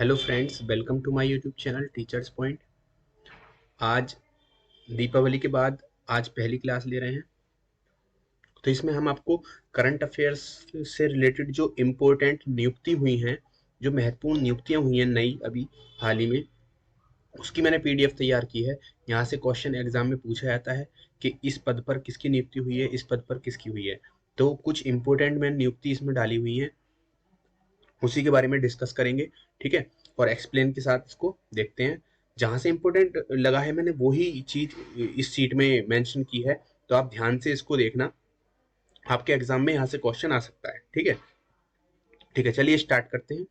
Hello friends, welcome to my YouTube channel teachers point. आज दीपावली के बाद आज पहली क्लास ले रहे हैं। तो इसमें हम आपको करंट अफेयर्स से रिलेटेड जो इम्पोर्टेंट नियुक्ति हुई हैं, जो महत्वपूर्ण नियुक्तियां हुई हैं नई अभी हाल ही में, उसकी मैंने पीडीएफ तैयार की है। यहाँ से क्वेश्चन एग्जाम में पूछा जाता है कि इस पद पर किसकी नियुक्ति हुई है, इस पद पर किसकी हुई है। तो कुछ इंपॉर्टेंट मैंने नियुक्ति इसमें डाली हुई है, उसी के बारे में डिस्कस करेंगे। ठीक है, और एक्सप्लेन के साथ इसको देखते हैं। जहां से इंपॉर्टेंट लगा है मैंने वही चीज इस सीट में मेंशन की है, तो आप ध्यान से इसको देखना। आपके एग्जाम में यहाँ से क्वेश्चन आ सकता है। ठीक है, ठीक है, चलिए स्टार्ट करते हैं।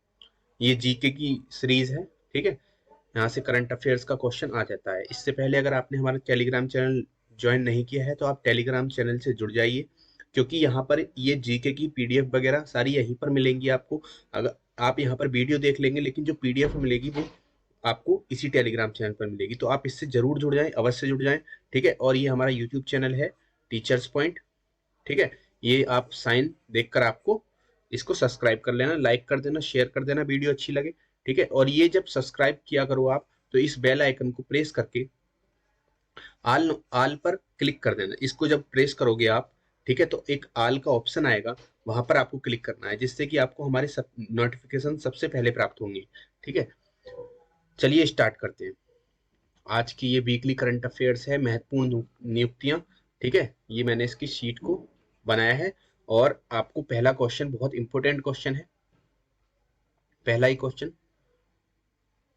ये जीके की सीरीज है। ठीक है, यहाँ से करंट अफेयर्स का क्वेश्चन आ जाता है। इससे पहले अगर आपने हमारा टेलीग्राम चैनल ज्वाइन नहीं किया है तो आप टेलीग्राम चैनल से जुड़ जाइए, क्योंकि यहाँ पर ये जीके की पीडीएफ वगैरह सारी यहीं पर मिलेंगी आपको। अगर आप यहाँ पर वीडियो देख लेंगे, लेकिन जो पीडीएफ मिलेगी वो आपको इसी टेलीग्राम चैनल पर मिलेगी। तो आप इससे जरूर जुड़ जाएं, अवश्य जुड़ जाएं। ठीक है, और ये हमारा यूट्यूब चैनल है टीचर्स पॉइंट। ठीक है, ये आप साइन देखकर आपको इसको सब्सक्राइब कर लेना, लाइक कर देना, शेयर कर देना वीडियो अच्छी लगे। ठीक है, और ये जब सब्सक्राइब किया करो आप, तो इस बेल आइकन को प्रेस करके आल आल पर क्लिक कर देना। इसको जब प्रेस करोगे आप, ठीक है, तो एक आल का ऑप्शन आएगा, वहां पर आपको क्लिक करना है, जिससे कि आपको हमारे सब नोटिफिकेशन सबसे पहले प्राप्त होंगे। ठीक है, चलिए स्टार्ट करते हैं। आज की ये वीकली करंट अफेयर्स है, महत्वपूर्ण नियुक्तियां। ठीक है, ये मैंने इसकी शीट को बनाया है, और आपको पहला क्वेश्चन बहुत इंपॉर्टेंट क्वेश्चन है। पहला ही क्वेश्चन,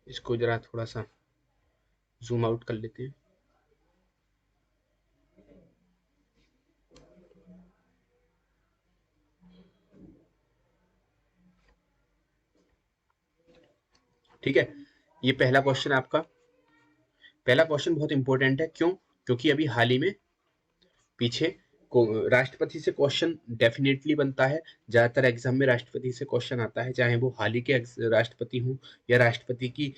इसको जरा थोड़ा सा जूम आउट कर लेते हैं। ठीक है, ये पहला क्वेश्चन आपका। पहला क्वेश्चन बहुत इंपॉर्टेंट है। क्यों? क्योंकि अभी हाल ही में पीछे को राष्ट्रपति से क्वेश्चन डेफिनेटली बनता है। ज्यादातर एग्जाम में राष्ट्रपति से क्वेश्चन आता है, चाहे वो हाल ही के राष्ट्रपति हो या राष्ट्रपति की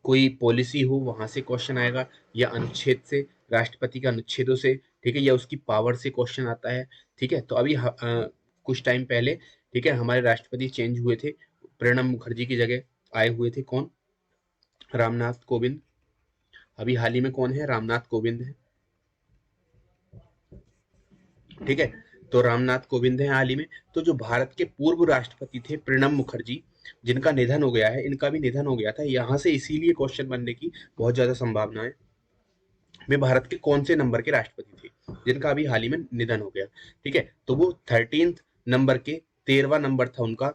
कोई पॉलिसी हो, वहां से क्वेश्चन आएगा, या अनुच्छेद से, राष्ट्रपति के अनुच्छेदों से। ठीक है, या उसकी पावर से क्वेश्चन आता है। ठीक है, तो अभी कुछ टाइम पहले, ठीक है, हमारे राष्ट्रपति चेंज हुए थे। प्रणब मुखर्जी की जगह आए हुए थे कौन? रामनाथ कोविंद। अभी हाल ही में कौन है? रामनाथ कोविंद है। ठीक है, तो रामनाथ कोविंद है हाल ही में। तो जो भारत के पूर्व राष्ट्रपति थे प्रणब मुखर्जी, जिनका निधन हो गया है, इनका भी निधन हो गया था, यहाँ से इसीलिए क्वेश्चन बनने की बहुत ज्यादा संभावना है। वे भारत के कौन से नंबर के राष्ट्रपति थे जिनका अभी हाल ही में निधन हो गया? ठीक है, तो वो 13th नंबर के, 13वां नंबर था उनका।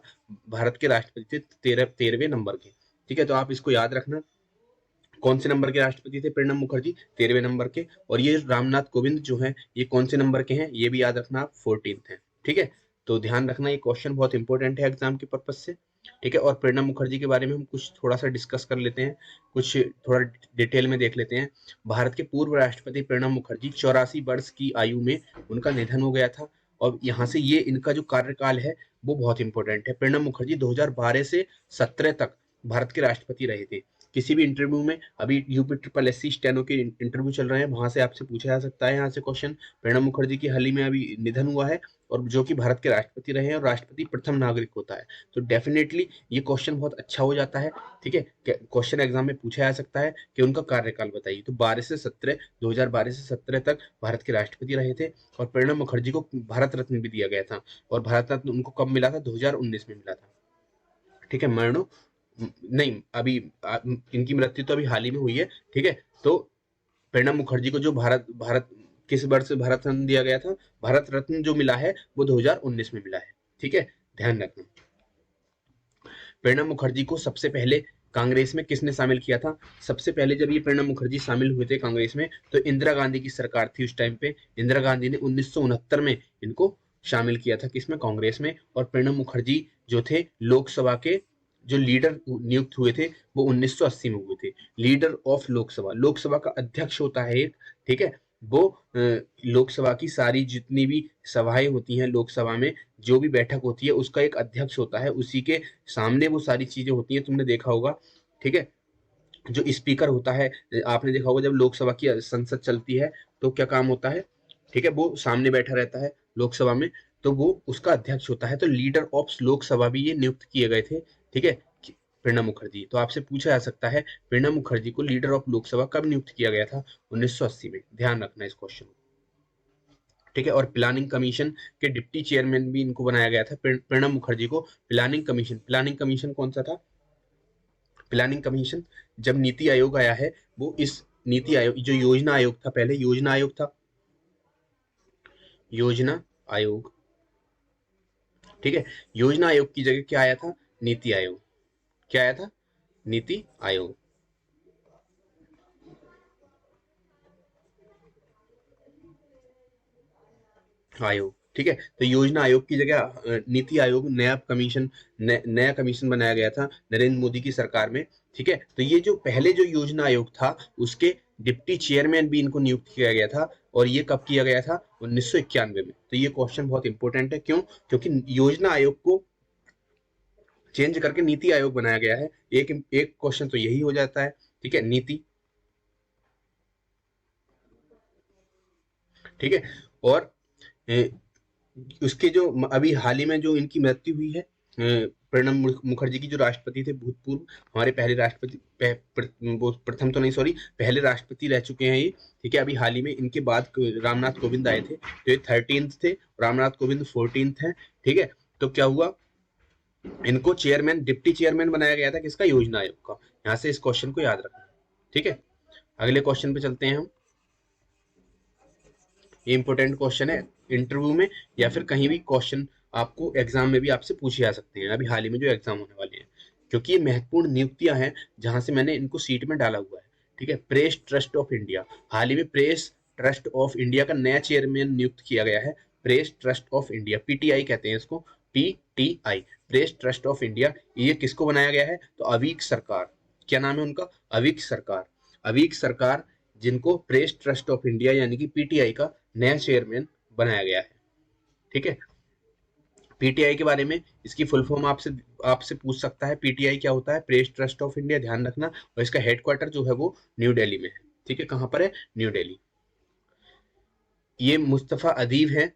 भारत के राष्ट्रपति थे 13वें नंबर के। ठीक है, तो आप इसको याद रखना। कौन से नंबर के राष्ट्रपति थे प्रणब मुखर्जी? 13वें नंबर के। और ये रामनाथ कोविंद जो हैं, ये कौन से नंबर के हैं? ये भी याद रखना आप, 14th है। ठीक है, तो ध्यान रखना, ये क्वेश्चन बहुत इंपॉर्टेंट है एग्जाम के पर्पज से। ठीक है, और प्रणब मुखर्जी के बारे में हम कुछ थोड़ा सा डिस्कस कर लेते हैं, कुछ थोड़ा डिटेल में देख लेते हैं। भारत के पूर्व राष्ट्रपति प्रणब मुखर्जी 84 वर्ष की आयु में उनका निधन हो गया था। और यहाँ से ये इनका जो कार्यकाल है वो बहुत इंपॉर्टेंट है। प्रणब मुखर्जी 2012 से 17 तक भारत के राष्ट्रपति रहे थे। किसी भी इंटरव्यू में, अभी UP triple S C steno के इंटरव्यू चल रहे हैं, वहां से आपसे पूछा जा सकता है यहाँ से क्वेश्चन। प्रणब मुखर्जी की हाल ही में अभी निधन हुआ है, और जो कि भारत के राष्ट्रपति रहे हैं, और राष्ट्रपति प्रथम नागरिक होता है। तो डेफिनेटली ये क्वेश्चन बहुत अच्छा हो जाता है। ठीक है, क्वेश्चन एग्जाम में पूछा जा सकता है कि उनका कार्यकाल बताइए। तो 2012 से 17 तक भारत के राष्ट्रपति रहे थे। और प्रणब मुखर्जी को भारत रत्न भी दिया गया था, और भारत रत्न उनको कब मिला था? 2019 में मिला था। ठीक है, मरणो नहीं, अभी इनकी मृत्यु तो अभी हाल ही में हुई है। ठीक है, तो प्रणब मुखर्जी को जो भारत भारत किस वर्ष भारत रत्न दिया गया था? भारत रत्न जो मिला है वो 2019 में मिला है। ठीक है, ध्यान रखना। प्रणब मुखर्जी को सबसे पहले कांग्रेस में किसने शामिल किया था? सबसे पहले जब ये प्रणब मुखर्जी शामिल हुए थे कांग्रेस में, तो इंदिरा गांधी की सरकार थी उस टाइम पे। इंदिरा गांधी ने 1969 में इनको शामिल किया था, किसमें? कांग्रेस में। और प्रणब मुखर्जी जो थे लोकसभा के जो लीडर नियुक्त हुए थे, वो 1980 में हुए थे। लीडर ऑफ लोकसभा, लोकसभा का अध्यक्ष होता है एक। ठीक है, वो लोकसभा की सारी जितनी भी सभाएं होती हैं लोकसभा में, जो भी बैठक होती है, उसका एक अध्यक्ष होता है, उसी के सामने वो सारी चीजें होती हैं, तुमने देखा होगा। ठीक है, जो स्पीकर होता है, आपने देखा होगा जब लोकसभा की संसद चलती है तो क्या काम होता है? ठीक है, वो सामने बैठा रहता है लोकसभा में, तो वो उसका अध्यक्ष होता है। तो लीडर ऑफ लोकसभा भी ये नियुक्त किए गए थे। ठीक है, प्रणब मुखर्जी। तो आपसे पूछा जा सकता है प्रणब मुखर्जी को लीडर ऑफ लोकसभा कब नियुक्त किया गया था? 1980 में। ध्यान रखना इस क्वेश्चन को, ठीक है। और प्लानिंग कमीशन के डिप्टी चेयरमैन भी इनको बनाया गया था, प्रणब मुखर्जी को। प्लानिंग कमीशन कौन सा था? प्लानिंग कमीशन जब नीति आयोग आया है, वो इस नीति आयोग, जो योजना आयोग था, पहले योजना आयोग था, योजना आयोग, ठीक है। योजना आयोग की जगह क्या आया था? नीति आयोग। क्या आया था? नीति आयोग। आयोग, ठीक है। तो योजना आयोग की जगह नीति आयोग, नया कमीशन बनाया गया था नरेंद्र मोदी की सरकार में, ठीक है। तो ये जो पहले जो योजना आयोग था, उसके डिप्टी चेयरमैन भी इनको नियुक्त किया गया था, और ये कब किया गया था? 1991 में। तो ये क्वेश्चन बहुत इंपॉर्टेंट है। क्यों? क्योंकि योजना आयोग को चेंज करके नीति आयोग बनाया गया है। एक क्वेश्चन तो यही हो जाता है, ठीक है, नीति, ठीक है। और उसके जो अभी हाल ही में जो इनकी मृत्यु हुई है, प्रणब मुखर्जी की, जो राष्ट्रपति थे भूतपूर्व, हमारे पहले राष्ट्रपति, प्रथम तो नहीं, सॉरी, पहले राष्ट्रपति रह चुके हैं ये, ठीक है। अभी हाल ही में इनके बाद रामनाथ कोविंद आए थे, तो ये 13th थे, रामनाथ कोविंद 14th है, ठीक है। तो क्या हुआ, इनको चेयरमैन, डिप्टी चेयरमैन बनाया गया था किसका? योजना आयोग का। यहाँ से इस क्वेश्चन को याद रखना, ठीक है। अगले क्वेश्चन पे चलते हैं हम। ये इंपॉर्टेंट क्वेश्चन है इंटरव्यू में, या फिर कहीं भी क्वेश्चन आपको एग्जाम में भी आपसे पूछे जा सकते हैं, अभी हाल ही में जो एग्जाम होने वाले हैं, क्योंकि ये महत्वपूर्ण नियुक्तियां हैं जहां से मैंने इनको सीट में डाला हुआ है, ठीक है। प्रेस ट्रस्ट ऑफ इंडिया, हाल ही में प्रेस ट्रस्ट ऑफ इंडिया का नया चेयरमैन नियुक्त किया गया है। Press trust of India, PTI कहते हैं इसको, PTI, press trust of India. ये किसको बनाया गया है? तो अवीक सरकार। क्या नाम है उनका? अवीक सरकार। अवीक सरकार, जिनको प्रेस ट्रस्ट ऑफ इंडिया यानी कि पीटीआई का नया चेयरमैन बनाया गया है, ठीक है। पीटीआई के बारे में, इसकी फुल फॉर्म आपसे पूछ सकता है, पीटीआई क्या होता है? प्रेस ट्रस्ट ऑफ इंडिया, ध्यान रखना। और इसका हेडक्वार्टर जो है वो न्यू दिल्ली में है, ठीक है। कहां पर है? न्यू दिल्ली। ये मुस्तफा अदीब है,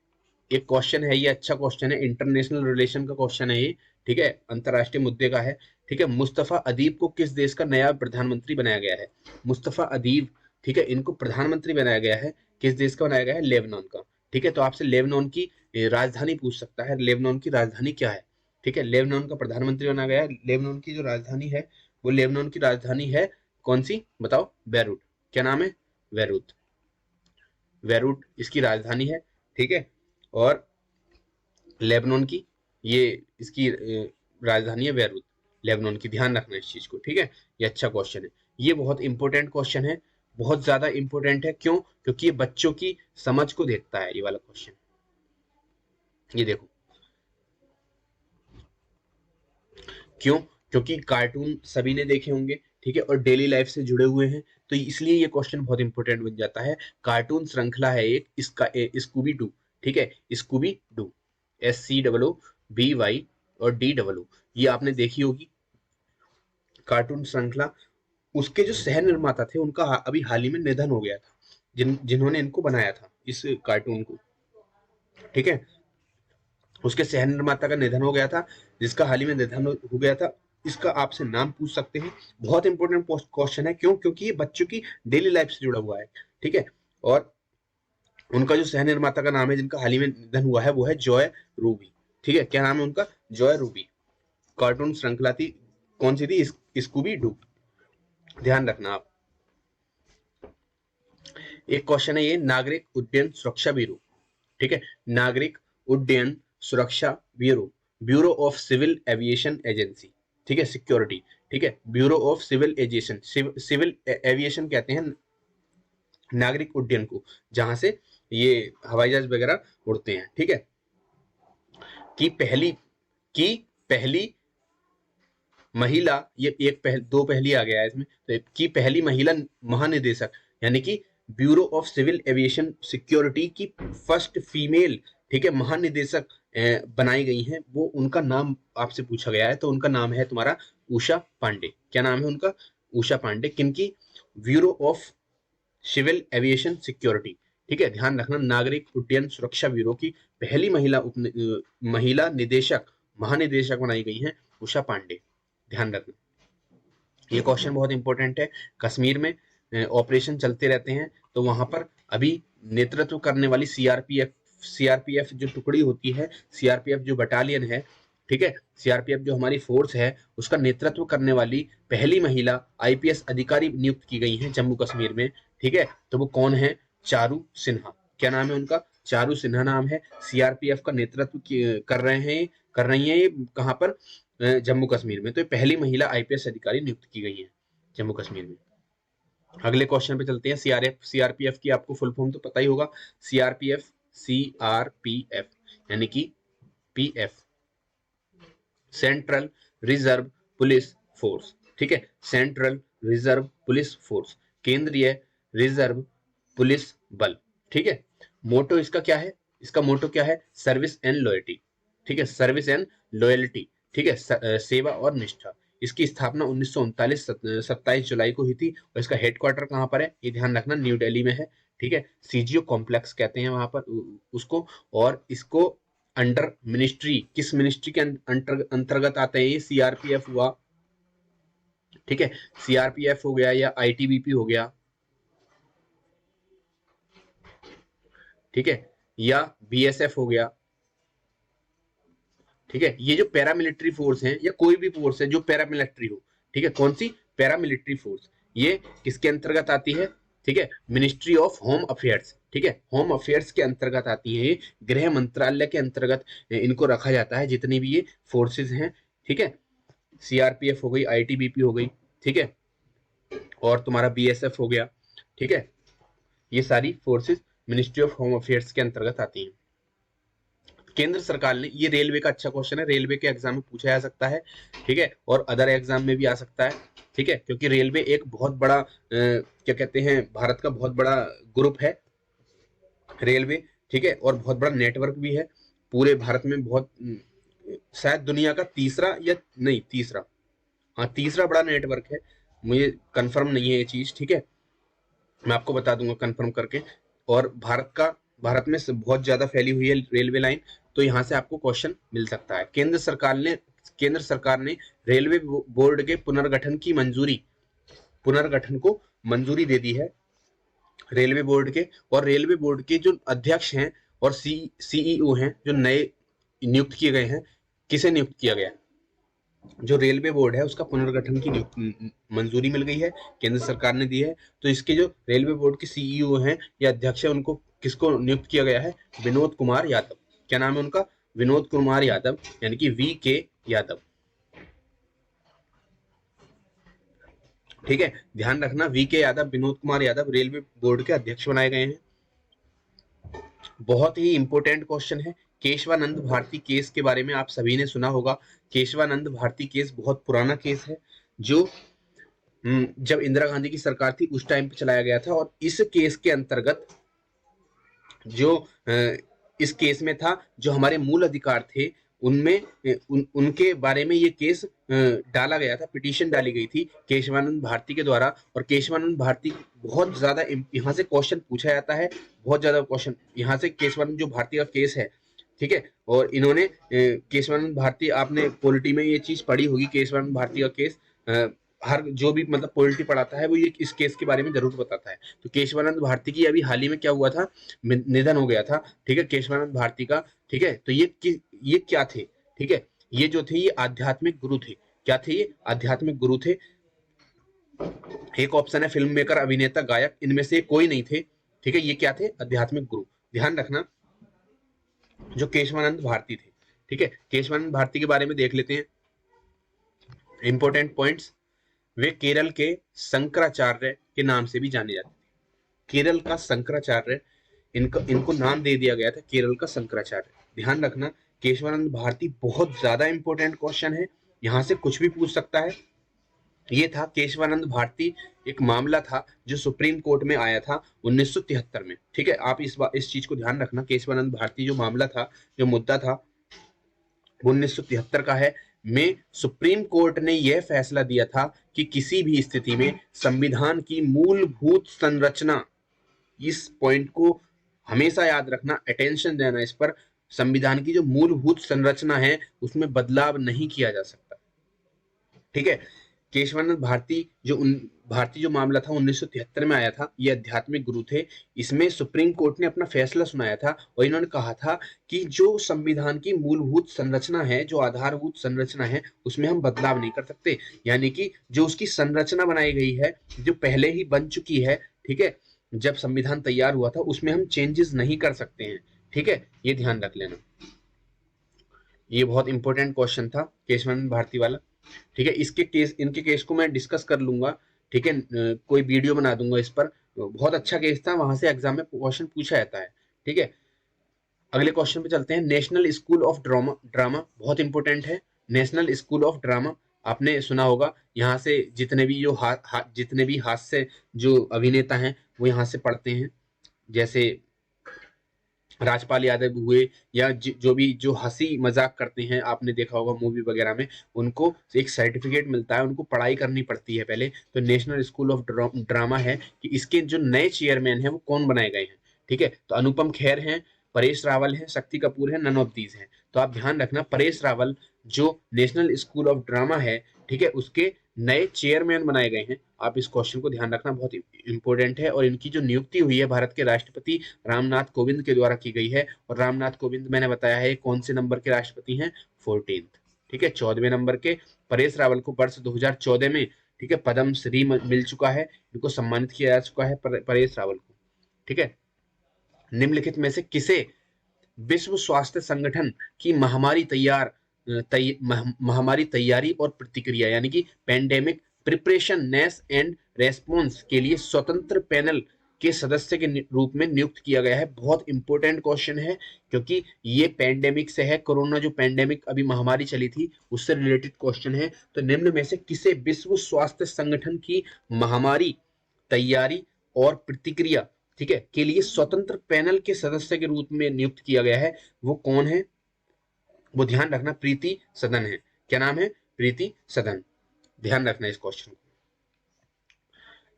एक क्वेश्चन है, ये अच्छा क्वेश्चन है, इंटरनेशनल रिलेशन का क्वेश्चन है ये, ठीक है, अंतरराष्ट्रीय मुद्दे का है, ठीक है। मुस्तफा अदीब को किस देश का नया प्रधानमंत्री बनाया गया है? मुस्तफा अदीब, ठीक है, इनको प्रधानमंत्री बनाया गया है, किस देश का बनाया गया है? लेबनान का, ठीक है। तो आपसे लेबनान की राजधानी पूछ सकता है, लेबनान की राजधानी क्या है, ठीक है। लेबनान का प्रधानमंत्री बनाया गया है, लेबनान की जो राजधानी है, वो लेबनान की राजधानी है कौन सी? बताओ। बेरूट। क्या नाम है? बेरूत। बेरूट इसकी राजधानी है, ठीक है। और लेबनान की, ये इसकी राजधानी है बेरूत, लेबनान की। ध्यान रखना इस चीज को, ठीक है। ये अच्छा क्वेश्चन है, ये बहुत इंपॉर्टेंट क्वेश्चन है, बहुत ज्यादा इंपॉर्टेंट है। क्यों? क्योंकि ये बच्चों की समझ को देखता है, ये वाला क्वेश्चन। ये देखो, क्यों? क्योंकि कार्टून सभी ने देखे होंगे, ठीक है, और डेली लाइफ से जुड़े हुए हैं, तो इसलिए ये क्वेश्चन बहुत इंपॉर्टेंट बन जाता है। कार्टून श्रृंखला है एक, इसका स्कूबी डू, ठीक है, स्कूबी डू, SCOOBY और DOO, ये आपने देखी होगी कार्टून श्रृंखला। उसके जो सह निर्माता थे, उनका अभी हाल ही में निधन हो गया था, जिन्होंने इनको बनाया था इस कार्टून को, ठीक है। उसके सह निर्माता का निधन हो गया था, जिसका हाल ही में निधन हो गया था। इसका आपसे नाम पूछ सकते हैं, बहुत इंपॉर्टेंट क्वेश्चन है। क्यों? क्योंकि ये बच्चों की डेली लाइफ से जुड़ा हुआ है, ठीक है। और उनका जो सह निर्माता का नाम है, जिनका हाल ही में निधन हुआ है, वो है जॉय रूबी, ठीक है। क्या नाम है उनका? Joy Ruby. कार्टून श्रृंखला थी, कौन सी थी? Scooby Doo. ध्यान रखना आप। एक क्वेश्चन है ये, नागरिक उड्डयन सुरक्षा ब्यूरो, ठीक है, नागरिक उड्डयन सुरक्षा bureau, bureau of civil aviation agency, ठीक है, सिक्योरिटी, ठीक है, bureau of civil aviation, civil aviation कहते हैं नागरिक उड्डयन को, जहां से ये हवाई जहाज वगैरह उड़ते हैं, ठीक है। की पहली महिला, ये दो पहली आ गया है इसमें, तो की पहली महिला महानिदेशक, यानी कि bureau of civil aviation security की फर्स्ट फीमेल, ठीक है, महानिदेशक बनाई गई हैं, वो उनका नाम आपसे पूछा गया है, तो उनका नाम है तुम्हारा उषा पांडे। क्या नाम है उनका? उषा पांडे। किनकी? Bureau of civil aviation security, ठीक है। ध्यान रखना, नागरिक उड्डयन सुरक्षा ब्यूरो की पहली महिला निदेशक, महानिदेशक बनाई गई है उषा पांडे, ध्यान रखना। ये क्वेश्चन बहुत इंपॉर्टेंट है। कश्मीर में ऑपरेशन चलते रहते हैं, तो वहां पर अभी नेतृत्व करने वाली सीआरपीएफ जो टुकड़ी होती है, सीआरपीएफ जो बटालियन है, ठीक है, सीआरपीएफ जो हमारी फोर्स है, उसका नेतृत्व करने वाली पहली महिला आईपीएस अधिकारी नियुक्त की गई है जम्मू कश्मीर में, ठीक है। तो वो कौन है? चारू सिन्हा। क्या नाम है उनका? चारू सिन्हा नाम है। सीआरपीएफ का नेतृत्व कर रही है ये कहाँ पर? जम्मू कश्मीर में। तो ये पहली महिला आईपीएस अधिकारी नियुक्त की गई है जम्मू कश्मीर में। अगले क्वेश्चन पे चलते हैं। सीआरपीएफ की आपको फुल फॉर्म तो पता ही होगा। सीआरपीएफ यानी कि PF, central reserve police force, ठीक है, सेंट्रल रिजर्व पुलिस फोर्स, केंद्रीय रिजर्व पुलिस बल, ठीक है। मोटो इसका क्या है? इसका मोटो क्या है? सर्विस एंड लॉयल्टी, ठीक है, सर्विस एंड लॉयल्टी, ठीक है, सेवा और निष्ठा। इसकी स्थापना 1939 27 जुलाई को हुई थी, और इसका हेडक्वार्टर कहाँ पर है? ये ध्यान रखना, न्यू दिल्ली में है, ठीक है। सीजीओ कॉम्प्लेक्स कहते हैं वहां पर उसको। और इसको अंडर मिनिस्ट्री, किस मिनिस्ट्री के अंतर्गत आते हैं ये? सीआरपीएफ हुआ, ठीक है, सीआरपीएफ हो गया या आईटीबीपी हो गया, ठीक है, या बीएसएफ हो गया, ठीक है। ये जो पैरामिलिट्री फोर्स हैं या कोई भी फोर्स है जो पैरामिलिट्री हो, ठीक है, कौन सी? पैरामिलिट्री फोर्स, ये किसके अंतर्गत आती है? ठीक है, मिनिस्ट्री ऑफ होम अफेयर्स, ठीक है, होम अफेयर्स के अंतर्गत आती है। गृह मंत्रालय के अंतर्गत इनको रखा जाता है, जितनी भी ये फोर्सेस हैं, ठीक है। सीआरपीएफ हो गई, आईटीबीपी हो गई, ठीक है, और तुम्हारा बीएसएफ हो गया, ठीक है। ये सारी forces ministry of home affairs के अंतर्गत आती हैं। केंद्र सरकार ने, ये रेलवे का अच्छा क्वेश्चन है, रेलवे के एग्जाम में पूछा जा सकता है, ठीक है, और अदर एग्जाम में भी आ सकता है, ठीक है, क्योंकि रेलवे एक बहुत बड़ा क्या कहते हैं, भारत का बहुत बड़ा ग्रुप है रेलवे, ठीक है, और बहुत बड़ा नेटवर्क भी है पूरे भारत में। बहुत शायद दुनिया का तीसरा या नहीं तीसरा, हाँ तीसरा बड़ा नेटवर्क है, मुझे कंफर्म नहीं है ये चीज, ठीक है, मैं आपको बता दूंगा कंफर्म करके। और भारत में से बहुत ज्यादा फैली हुई है रेलवे लाइन, तो यहाँ से आपको क्वेश्चन मिल सकता है। केंद्र सरकार ने रेलवे बोर्ड के पुनर्गठन को मंजूरी दे दी है, रेलवे बोर्ड के। और रेलवे बोर्ड के जो अध्यक्ष हैं और सीईओ हैं जो नए नियुक्त किए गए हैं, किसे नियुक्त किया गया? जो रेलवे बोर्ड है उसका पुनर्गठन की मंजूरी मिल गई है, केंद्र सरकार ने दी है। तो इसके जो रेलवे बोर्ड के सीईओ हैं या अध्यक्ष है, उनको किसको नियुक्त किया गया है? विनोद कुमार यादव। क्या नाम है उनका? विनोद कुमार यादव, यानी कि वी के यादव, ठीक है, ध्यान रखना, वी के यादव, विनोद कुमार यादव रेलवे बोर्ड के अध्यक्ष बनाए गए हैं। बहुत ही इंपॉर्टेंट क्वेश्चन है। केशवानंद भारती केस के बारे में आप सभी ने सुना होगा। केशवानंद भारती केस बहुत पुराना केस है, जो जब इंदिरा गांधी की सरकार थी उस टाइम पे चलाया गया था। और इस केस के अंतर्गत जो इस केस में था, जो हमारे मूल अधिकार थे उनमें उनके बारे में ये केस डाला गया था, पिटीशन डाली गई थी केशवानंद भारती के द्वारा। और केशवानंद भारती बहुत ज्यादा यहाँ से क्वेश्चन पूछा जाता है, बहुत ज्यादा क्वेश्चन यहाँ से केशवानंद जो भारती का केस है, ठीक है। और इन्होंने केशवानंद भारती, आपने पॉलिटी में ये चीज पढ़ी होगी, केशवानंद भारती का केस हर जो भी मतलब पॉलिटी पढ़ाता है वो ये इस केस के बारे में जरूर बताता है। तो केशवानंद भारती की अभी हाल ही में क्या हुआ था? निधन हो गया था, ठीक है, केशवानंद भारती का, ठीक है। तो ये क्या थे? ठीक है, ये जो थे ये आध्यात्मिक गुरु थे। क्या थे ये? आध्यात्मिक गुरु थे। एक ऑप्शन है फिल्म मेकर, अभिनेता, गायक, इनमें से कोई नहीं थे, ठीक है। ये क्या थे? आध्यात्मिक गुरु। ध्यान रखना, जो केशवानंद भारती थे, ठीक है। केशवानंद भारती के बारे में देख लेते हैं इंपॉर्टेंट पॉइंट्स। वे केरल के शंकराचार्य के नाम से भी जाने जाते थे। केरल का शंकराचार्य, इनको नाम दे दिया गया था केरल का शंकराचार्य। ध्यान रखना, केशवानंद भारती बहुत ज्यादा इंपॉर्टेंट क्वेश्चन है, यहां से कुछ भी पूछ सकता है। ये था केशवानंद भारती, एक मामला था जो सुप्रीम कोर्ट में आया था 1973 में, ठीक है। आप इस चीज को ध्यान रखना, केशवानंद भारती जो मामला था, जो मुद्दा था, 1973 का है। में सुप्रीम कोर्ट ने यह फैसला दिया था कि किसी भी स्थिति में संविधान की मूलभूत संरचना, इस पॉइंट को हमेशा याद रखना, अटेंशन देना इस पर, संविधान की जो मूलभूत संरचना है उसमें बदलाव नहीं किया जा सकता, ठीक है। केशवानंद भारती जो मामला था 1973 में आया था, ये आध्यात्मिक गुरु थे। इसमें सुप्रीम कोर्ट ने अपना फैसला सुनाया था और इन्होंने कहा था कि जो संविधान की मूलभूत संरचना है, जो आधारभूत संरचना है, उसमें हम बदलाव नहीं कर सकते। यानी कि जो उसकी संरचना बनाई गई है, जो पहले ही बन चुकी है, ठीक है, जब संविधान तैयार हुआ था, उसमें हम चेंजेस नहीं कर सकते हैं। ठीक है, ये ध्यान रख लेना। ये बहुत इंपॉर्टेंट क्वेश्चन था केशवानंद भारती वाला। ठीक है, इनके केस को मैं डिस्कस कर लूंगा। ठीक है, कोई वीडियो बना दूंगा इस पर। बहुत अच्छा केस था, वहां से एग्जाम में क्वेश्चन पूछा जाता है। ठीक है, अगले क्वेश्चन पे चलते हैं। नेशनल स्कूल ऑफ ड्रामा बहुत इंपॉर्टेंट है। नेशनल स्कूल ऑफ ड्रामा आपने सुना होगा। यहाँ से जितने भी हास्य जो अभिनेता हैं वो यहाँ से पढ़ते हैं। जैसे राजपाल यादव हुए, या जो हंसी मजाक करते हैं, आपने देखा होगा मूवी वगैरह में, उनको एक सर्टिफिकेट मिलता है, उनको पढ़ाई करनी पड़ती है पहले। तो नेशनल स्कूल ऑफ ड्रामा है कि इसके जो नए चेयरमैन हैं वो कौन बनाए गए हैं। ठीक है, तो अनुपम खेर हैं, परेश रावल है, शक्ति कपूर है, नन ऑफ दीज हैं। तो आप ध्यान रखना, परेश रावल जो नेशनल स्कूल ऑफ ड्रामा है, ठीक है, उसके नए चेयरमैन बनाए गए हैं। आप इस क्वेश्चन को ध्यान रखना, बहुत इंपॉर्टेंट है। और इनकी जो नियुक्ति हुई है भारत के राष्ट्रपति रामनाथ कोविंद के द्वारा की गई है। और रामनाथ कोविंद मैंने बताया है कौन से नंबर के राष्ट्रपति हैं, 14th। ठीक है, 14वें नंबर के। परेश रावल को वर्ष 2014 में, ठीक है, पद्म श्री मिल चुका है, इनको सम्मानित किया जा चुका है परेश रावल को। ठीक है, निम्नलिखित में से किसे विश्व स्वास्थ्य संगठन की महामारी तैयारी और प्रतिक्रिया, यानी कि पैंडेमिक प्रिपरेशननेस एंड रेस्पॉन्स के लिए स्वतंत्र पैनल के सदस्य के रूप में नियुक्त किया गया है। बहुत इंपॉर्टेंट क्वेश्चन है, क्योंकि ये पैंडेमिक से है, कोरोना जो पैंडेमिक अभी महामारी चली थी उससे रिलेटेड क्वेश्चन है। तो निम्न में से किसे विश्व स्वास्थ्य संगठन की महामारी तैयारी और प्रतिक्रिया, ठीक है, के लिए स्वतंत्र पैनल के सदस्य के रूप में नियुक्त किया गया है? वो कौन है? वो ध्यान रखना, प्रीति सदन है। क्या नाम है? प्रीति सदन। ध्यान रखना इस क्वेश्चन को।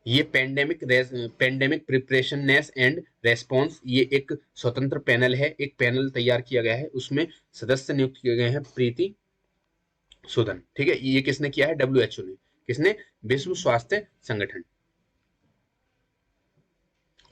ये पैंडेमिक प्रिपरेशननेस एंड रेस्पॉन्स, ये एक स्वतंत्र पैनल है, एक पैनल तैयार किया गया है, उसमें सदस्य नियुक्त किए गए हैं प्रीति सुदन। ठीक है, ये किसने किया है? WHO ने। किसने? विश्व स्वास्थ्य संगठन।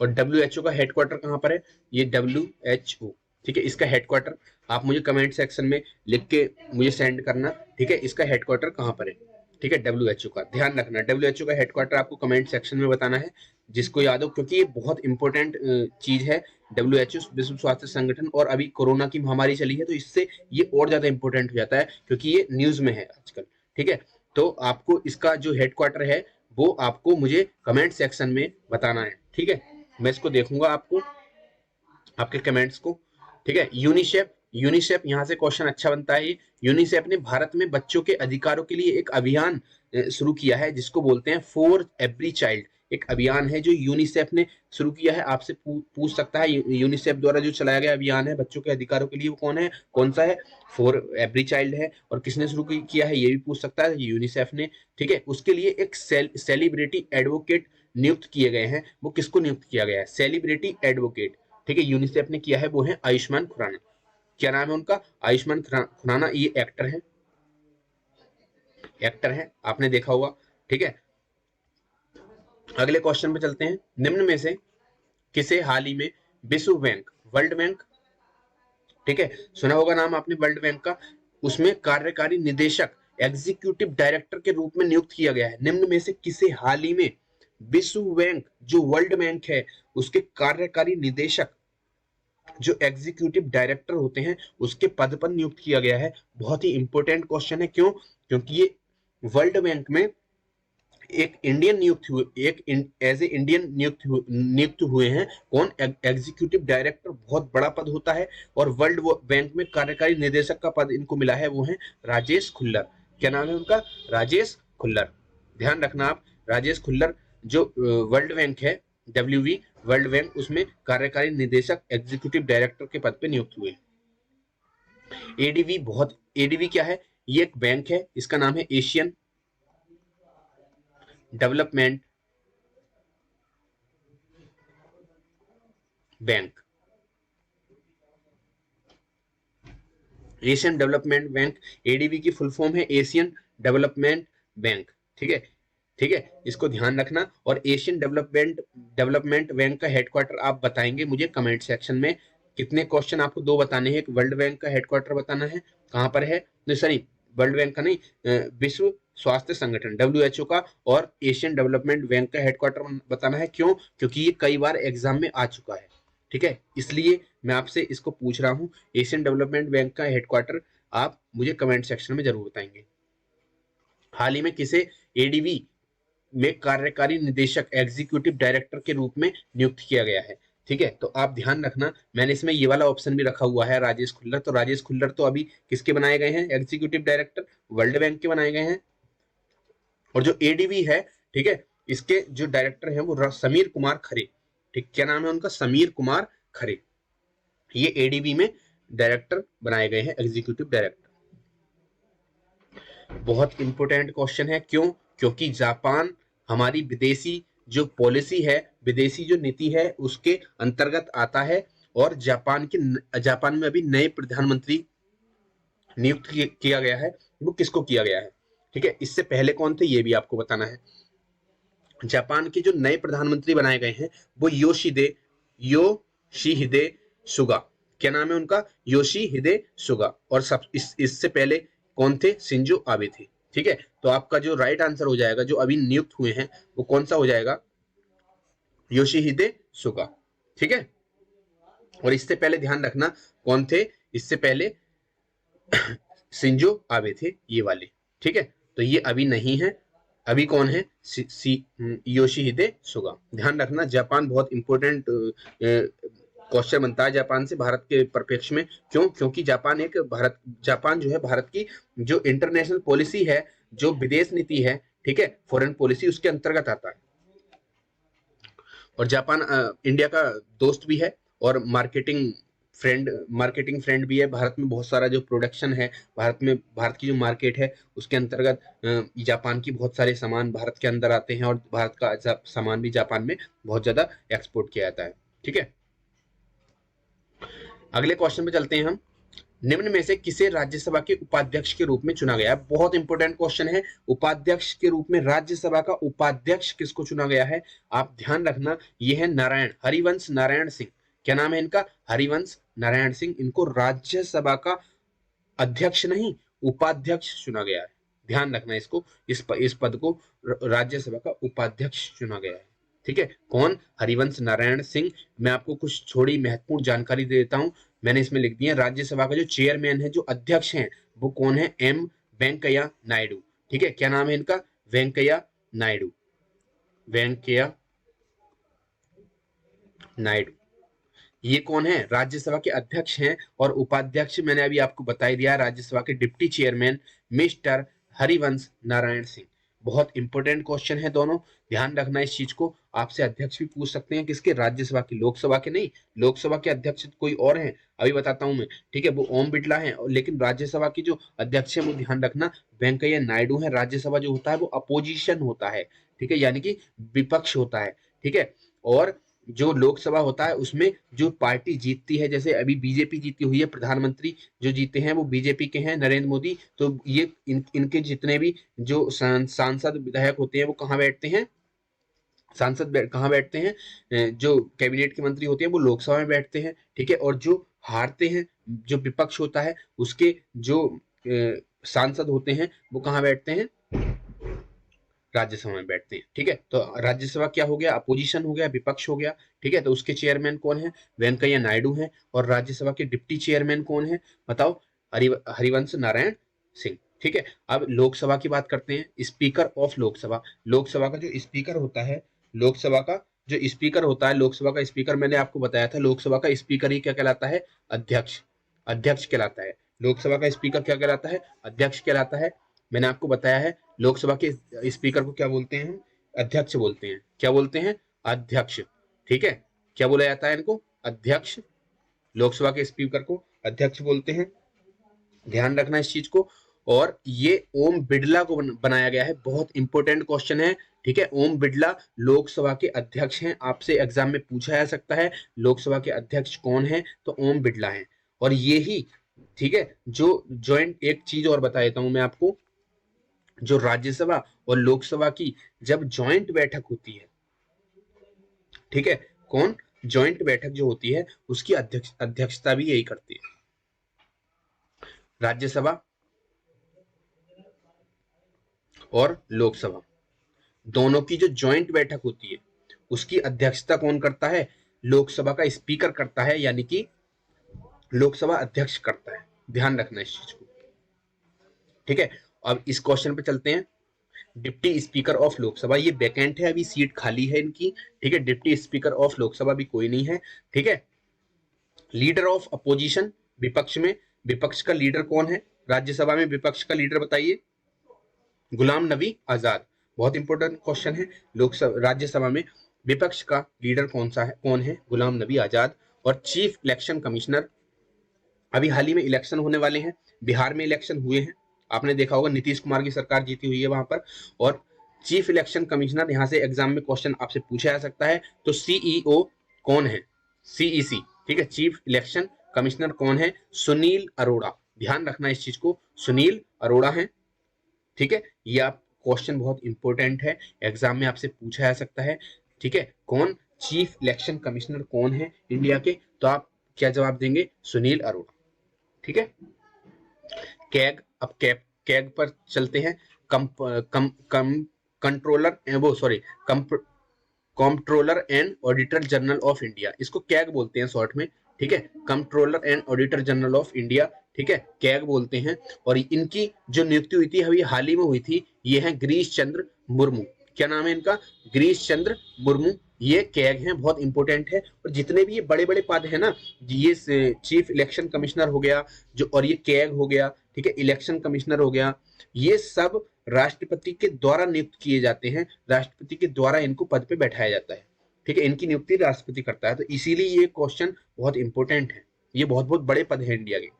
और WHO का हेडक्वार्टर कहां पर है? ये WHO, ठीक है, इसका हेडक्वार्टर आप मुझे कमेंट सेक्शन में लिख के मुझे सेंड करना। ठीक है, इसका हेडक्वार्टर कहां पर है? ठीक है, WHO का ध्यान रखना, WHO का हेडक्वार्टर आपको कमेंट सेक्शन में बताना है, जिसको याद हो, क्योंकि ये बहुत इंपॉर्टेंट चीज है। WHO विश्व स्वास्थ्य संगठन, और अभी कोरोना की महामारी चली है तो इससे ये और ज्यादा इंपॉर्टेंट हो जाता है, क्योंकि ये न्यूज में है आजकल। ठीक है, तो आपको इसका जो हेडक्वार्टर है वो आपको मुझे कमेंट सेक्शन में बताना है। ठीक है, मैं इसको देखूंगा आपको, आपके कमेंट्स को। ठीक है, यूनिसेफ यहाँ से क्वेश्चन अच्छा बनता है। यूनिसेफ ने भारत में बच्चों के अधिकारों के लिए एक अभियान शुरू किया है, जिसको बोलते हैं फॉर एवरी चाइल्ड। एक अभियान है जो यूनिसेफ ने शुरू किया है। आपसे पूछ सकता है यूनिसेफ द्वारा जो चलाया गया अभियान है बच्चों के अधिकारों के लिए, वो कौन सा है? फॉर एवरी चाइल्ड है। और किसने शुरू किया है, ये भी पूछ सकता है, यूनिसेफ ने। ठीक है, उसके लिए एक सेलिब्रिटी एडवोकेट नियुक्त किए गए हैं। वो किसको नियुक्त किया गया है? Celebrity advocate. ठीक है, यूनिसेफ ने किया है, वो है आयुष्मान खुराना। क्या नाम है उनका? आयुष्मान खुराना। ये एक्टर है, आपने देखा होगा। ठीक है, अगले क्वेश्चन पे चलते हैं। निम्न में से किसे हाल ही में विश्व बैंक, वर्ल्ड बैंक, ठीक है, सुना होगा नाम आपने वर्ल्ड बैंक का, उसमें कार्यकारी निदेशक, एग्जीक्यूटिव डायरेक्टर के रूप में नियुक्त किया गया है? निम्न में से किसे हाल ही में विश्व बैंक, जो वर्ल्ड बैंक है, उसके कार्यकारी निदेशक, जो एग्जीक्यूटिव डायरेक्टर होते हैं, उसके पद पर नियुक्त किया गया है? बहुत ही इंपॉर्टेंट क्वेश्चन है। क्यों? क्योंकि ये वर्ल्ड बैंक में एक इंडियन नियुक्त हुए, एज ए इंडियन नियुक्त हुए हैं। कौन? एग्जीक्यूटिव डायरेक्टर, बहुत बड़ा पद होता है। और वर्ल्ड बैंक में कार्यकारी निदेशक का पद इनको मिला है, वो है राजेश खुल्लर। क्या नाम है उनका? राजेश खुल्लर। ध्यान रखना आप, राजेश खुल्लर जो वर्ल्ड बैंक है, WV वर्ल्ड बैंक, उसमें कार्यकारी निदेशक, एग्जीक्यूटिव डायरेक्टर के पद पे नियुक्त हुए। एडीबी क्या है? ये एक बैंक है, इसका नाम है Asian development bank. Asian development bank, ADB की फुल फॉर्म है एशियन डेवलपमेंट बैंक। ठीक है, ठीक है, इसको ध्यान रखना। और एशियन डेवलपमेंट बैंक का हेडक्वार्टर आप बताएंगे मुझे कमेंट सेक्शन में। कितने क्वेश्चन आपको? दो बताने हैं। एक वर्ल्ड बैंक का हेडक्वार्टर बताना है कहाँ पर है, नहीं सॉरी वर्ल्ड बैंक का नहीं, विश्व स्वास्थ्य संगठन WHO का, और एशियन डेवलपमेंट बैंक का हेडक्वार्टर बताना है। क्यों? क्योंकि ये कई बार एग्जाम में आ चुका है, ठीक है, इसलिए मैं आपसे इसको पूछ रहा हूँ। एशियन डेवलपमेंट बैंक का हेडक्वार्टर आप मुझे कमेंट सेक्शन में जरूर बताएंगे। हाल ही में किसे ADB में कार्यकारी निदेशक एग्जीक्यूटिव डायरेक्टर के रूप में नियुक्त किया गया है? ठीक है, तो आप ध्यान रखना, मैंने इसमें ये वाला ऑप्शन भी रखा हुआ है, राजेश खुल्लर। तो राजेश खुल्लर तो अभी किसके बनाए गए हैं एग्जीक्यूटिव डायरेक्टर? वर्ल्ड बैंक के बनाए गए हैं। और जो ADB है, ठीक है, इसके जो डायरेक्टर हैं वो समीर कुमार खरे। ठीक, क्या नाम है उनका? समीर कुमार खरे। ये ADB में डायरेक्टर बनाए गए हैं, एग्जीक्यूटिव डायरेक्टर। बहुत इंपॉर्टेंट क्वेश्चन है। क्यों? क्योंकि जापान हमारी विदेशी जो पॉलिसी है, विदेशी जो नीति है, उसके अंतर्गत आता है। और जापान में अभी नए प्रधानमंत्री नियुक्त किया गया है। वो किसको किया गया है? ठीक है, इससे पहले कौन थे ये भी आपको बताना है। जापान के जो नए प्रधानमंत्री बनाए गए हैं वो योशिहिदे सुगा। क्या नाम है उनका? Yoshihide Suga. और सब इससे पहले कौन थे? शिंजो आबे थे। ठीक है, तो आपका जो राइट आंसर हो जाएगा, जो अभी नियुक्त हुए हैं, वो कौन सा हो जाएगा? Yoshihide Suga. ठीक है, और इससे पहले ध्यान रखना कौन थे? इससे पहले शिंजो आबे थे, ये वाले। ठीक है, तो ये अभी नहीं है। अभी कौन है? Yoshihide Suga. ध्यान रखना, जापान बहुत इंपॉर्टेंट क्वेश्चन बनता है जापान से भारत के परिप्रेक्ष्य में। क्यों? क्योंकि जापान जो है भारत की जो इंटरनेशनल पॉलिसी है, जो विदेश नीति है, ठीक है, फॉरेन पॉलिसी, उसके अंतर्गत आता है। और जापान इंडिया का दोस्त भी है और मार्केटिंग फ्रेंड भी है। भारत में बहुत सारा जो प्रोडक्शन है, भारत की जो मार्केट है, उसके अंतर्गत जापान की बहुत सारे सामान भारत के अंदर आते हैं, और भारत का सामान भी जापान में बहुत ज्यादा एक्सपोर्ट किया जाता है। ठीक है, अगले क्वेश्चन पे चलते हैं हम। निम्न में से किसे राज्यसभा के उपाध्यक्ष के रूप में चुना गया है? बहुत इंपॉर्टेंट क्वेश्चन है। उपाध्यक्ष के रूप में राज्यसभा का उपाध्यक्ष किसको चुना गया है? आप ध्यान रखना, यह है हरिवंश नारायण सिंह। क्या नाम है इनका? हरिवंश नारायण सिंह। इनको राज्यसभा का अध्यक्ष नहीं, उपाध्यक्ष चुना गया है। ध्यान रखना इसको, इस पद को राज्यसभा का उपाध्यक्ष चुना गया है। ठीक है, कौन? हरिवंश नारायण सिंह। मैं आपको कुछ थोड़ी महत्वपूर्ण जानकारी दे देता हूं। मैंने इसमें लिख दिया, राज्यसभा का जो चेयरमैन है, जो अध्यक्ष हैं, वो कौन है? M वेंकैया नायडू। ठीक है, क्या नाम है इनका? वेंकैया नायडू। वेंकैया नायडू, ये कौन है? राज्यसभा के अध्यक्ष हैं। और उपाध्यक्ष मैंने अभी आपको बता ही दिया, राज्यसभा के deputy chairman mister Harivansh Narayan Singh. बहुत इंपॉर्टेंट क्वेश्चन है दोनों, ध्यान रखना इस चीज को। आपसे अध्यक्ष भी पूछ सकते हैं, किसके? राज्यसभा की। लोकसभा के नहीं, लोकसभा के अध्यक्ष कोई और हैं, अभी बताता हूं मैं। ठीक है, वो ओम बिड़ला है, लेकिन राज्यसभा की जो अध्यक्ष है वो ध्यान रखना वेंकैया नायडू है। राज्यसभा जो होता है वो अपोजिशन होता है, ठीक है, यानी कि विपक्ष होता है। ठीक है, और जो लोकसभा होता है उसमें जो पार्टी जीतती है, जैसे अभी बीजेपी जीती हुई है, प्रधानमंत्री जो जीते हैं वो बीजेपी के हैं, नरेंद्र मोदी। तो ये इनके जितने भी जो सांसद विधायक होते हैं वो कहाँ बैठते हैं? कहाँ बैठते हैं? जो कैबिनेट के मंत्री होते हैं वो लोकसभा में बैठते हैं। ठीक है, और जो हारते हैं, जो विपक्ष होता है, उसके जो सांसद होते हैं वो कहाँ बैठते हैं? राज्यसभा में बैठते हैं। ठीक है, तो राज्यसभा क्या हो गया? अपोजिशन हो गया, विपक्ष हो गया। ठीक है, तो उसके चेयरमैन कौन है? वेंकैया नायडू हैं। और राज्यसभा के डिप्टी चेयरमैन कौन है? बताओ। हरिवंश नारायण सिंह। ठीक है, अब लोकसभा की बात करते हैं। स्पीकर ऑफ लोकसभा, लोकसभा का जो स्पीकर होता है, लोकसभा का जो स्पीकर होता है, लोकसभा का स्पीकर मैंने आपको बताया था, लोकसभा का स्पीकर ही क्या कहलाता है? अध्यक्ष। अध्यक्ष कहलाता है। लोकसभा का स्पीकर क्या कहलाता है? अध्यक्ष कहलाता है। मैंने आपको बताया है लोकसभा के स्पीकर को क्या बोलते हैं? अध्यक्ष बोलते हैं। क्या बोलते हैं? अध्यक्ष। ठीक है, क्या बोला जाता है इनको? अध्यक्ष। लोकसभा के स्पीकर को अध्यक्ष बोलते हैं, ध्यान रखना इस चीज को। और ये ओम बिड़ला को बनाया गया है। बहुत इंपॉर्टेंट क्वेश्चन है। ठीक है, ओम बिड़ला लोकसभा के अध्यक्ष हैं। आपसे एग्जाम में पूछा जा सकता है लोकसभा के अध्यक्ष कौन है, तो ओम बिड़ला है। और ये ही, ठीक है, जो ज्वाइंट, एक चीज और बता देता हूं मैं आपको, जो राज्यसभा और लोकसभा की जब ज्वाइंट बैठक होती है, ठीक है, कौन, ज्वाइंट बैठक जो होती है उसकी अध्यक्षता भी यही करती है। राज्यसभा और लोकसभा दोनों की जो ज्वाइंट बैठक होती है उसकी अध्यक्षता कौन करता है? लोकसभा का स्पीकर करता है, यानी कि लोकसभा अध्यक्ष करता है। ध्यान रखना इस चीज को, ठीक है। अब इस क्वेश्चन पे चलते हैं। डिप्टी स्पीकर ऑफ लोकसभा, ये वैकेंट है, अभी सीट खाली है इनकी, ठीक है। डिप्टी स्पीकर ऑफ लोकसभा भी कोई नहीं है, ठीक है। लीडर ऑफ अपोजिशन, विपक्ष में, विपक्ष का लीडर कौन है राज्यसभा में? विपक्ष का लीडर बताइए। गुलाम नबी आजाद, बहुत इंपॉर्टेंट क्वेश्चन है। लोकसभा राज्यसभा में विपक्ष का लीडर कौन सा है? कौन है? गुलाम नबी आजाद। और चीफ इलेक्शन कमिश्नर, अभी हाल ही में इलेक्शन होने वाले हैं, बिहार में इलेक्शन हुए हैं, आपने देखा होगा, नीतीश कुमार की सरकार जीती हुई है वहां पर। और चीफ इलेक्शन कमिश्नर, यहां से एग्जाम में क्वेश्चन आपसे पूछा जा सकता है, तो सीईओ कौन है? सीईसी, ठीक है। चीफ इलेक्शन कमिश्नर कौन है? सुनील अरोड़ा। ध्यान रखना इस चीज को, सुनील अरोड़ा है, ठीक है। ये आप क्वेश्चन बहुत इंपॉर्टेंट है, एग्जाम में आपसे पूछा जा सकता है, ठीक है। कौन चीफ इलेक्शन कमिश्नर कौन है इंडिया के? तो आप क्या जवाब देंगे? सुनील अरोड़ा, ठीक है। कैग, अब कैग पर चलते हैं। कम कम कम कंट्रोलर वो sorry controller and auditor general of India, इसको कैग बोलते हैं शॉर्ट में, ठीक है। Controller and auditor general of India, ठीक है, कैग बोलते हैं। और इनकी जो नियुक्ति हुई थी अभी हाल ही में हुई थी, ये है गिरीश चंद्र मुर्मू। क्या नाम है इनका? गिरीश चंद्र मुर्मू। ये कैग हैं, बहुत इंपॉर्टेंट है। और जितने भी ये बड़े बड़े पद है ना, ये चीफ इलेक्शन कमिश्नर हो गया जो, और ये कैग हो गया, ठीक है, इलेक्शन कमिश्नर हो गया, ये सब राष्ट्रपति के द्वारा नियुक्त किए जाते हैं, राष्ट्रपति के द्वारा इनको पद पे बैठाया जाता है, ठीक है। इनकी नियुक्ति राष्ट्रपति करता है, तो इसीलिए ये क्वेश्चन बहुत इंपॉर्टेंट है। ये बहुत बहुत बड़े पद है इंडिया के।